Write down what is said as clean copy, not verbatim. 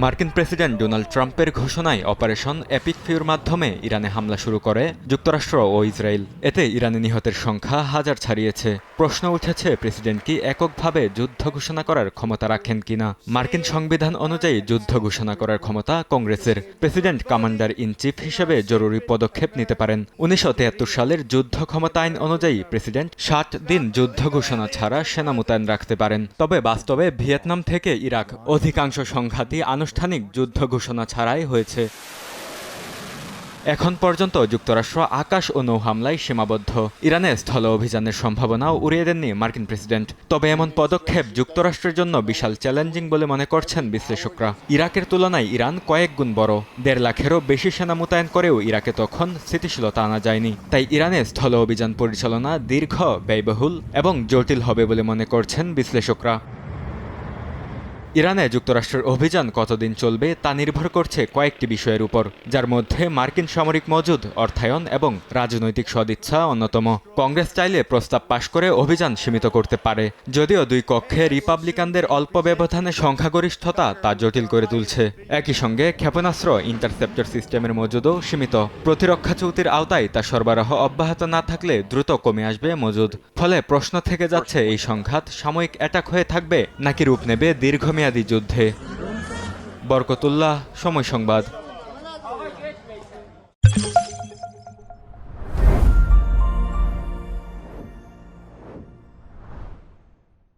মার্কিন president Donald ট্রাম্পের ঘোষণায় অপারেশন এপিক ফিউর মাধ্যমে ইরানে হামলা শুরু করে যুক্তরাষ্ট্র ও ইসরায়েল। এতে ইরানি নিহতের সংখ্যা হাজার ছাড়িয়েছে। প্রশ্ন উঠেছে, প্রেসিডেন্ট কি এককভাবে যুদ্ধ ঘোষণা করার ক্ষমতা রাখেন কিনা। মার্কিন সংবিধান অনুযায়ী যুদ্ধ ঘোষণা করার ক্ষমতা কংগ্রেসের। প্রেসিডেন্ট কমান্ডার ইন চিফ হিসেবে জরুরি পদক্ষেপ নিতে পারেন। 1973 সালের যুদ্ধ ক্ষমতা আইন অনুযায়ী প্রেসিডেন্ট 60 দিন যুদ্ধ ঘোষণা ছাড়া সেনা মোতায়েন রাখতে পারেন। তবে বাস্তবে ভিয়েতনাম থেকে ইরাক অধিকাংশ সংঘাতই আনুষ্ঠানিক যুদ্ধ ঘোষণা ছাড়াই হয়েছে। এখন পর্যন্ত যুক্তরাষ্ট্র আকাশ ও নৌ হামলায় সীমাবদ্ধ। ইরানে স্থল অভিযানের সম্ভাবনাও উড়িয়ে দেননি মার্কিন প্রেসিডেন্ট। তবে এমন পদক্ষেপ যুক্তরাষ্ট্রের জন্য বিশাল চ্যালেঞ্জিং বলে মনে করছেন বিশ্লেষকরা। ইরাকের তুলনায় ইরান কয়েক গুণ বড়। 1.5 লাখেরও বেশি সেনা মোতায়েন করেও ইরাকে তখন স্থিতিশীলতা আনা যায়নি। তাই ইরানে স্থল অভিযান পরিচালনা দীর্ঘ, ব্যয়বহুল এবং জটিল হবে বলে মনে করছেন বিশ্লেষকরা। ইরানে যুক্তরাষ্ট্রের অভিযান কতদিন চলবে তা নির্ভর করছে কয়েকটি বিষয়ের উপর, যার মধ্যে মার্কিন সামরিক মজুদ, অর্থায়ন এবং রাজনৈতিক সদিচ্ছা অন্যতম। কংগ্রেস চাইলে প্রস্তাব পাশ করে অভিযান সীমিত করতে পারে, যদিও দুই কক্ষে রিপাবলিকানদের অল্প ব্যবধানে সংখ্যাগরিষ্ঠতা তা জটিল করে তুলছে। একই সঙ্গে ক্ষেপণাস্ত্র ইন্টারসেপ্টর সিস্টেমের মজুদও সীমিত। প্রতিরক্ষা চুক্তির আওতায় তা সরবরাহ অব্যাহত না থাকলে দ্রুত কমে আসবে মজুদ। ফলে প্রশ্ন থেকে যাচ্ছে, এই সংঘাত সাময়িক অ্যাটাক হয়ে থাকবে নাকি রূপ নেবে দীর্ঘমেয়াদী যুদ্ধে। বরকতুল্লাহ, সময় সংবাদ।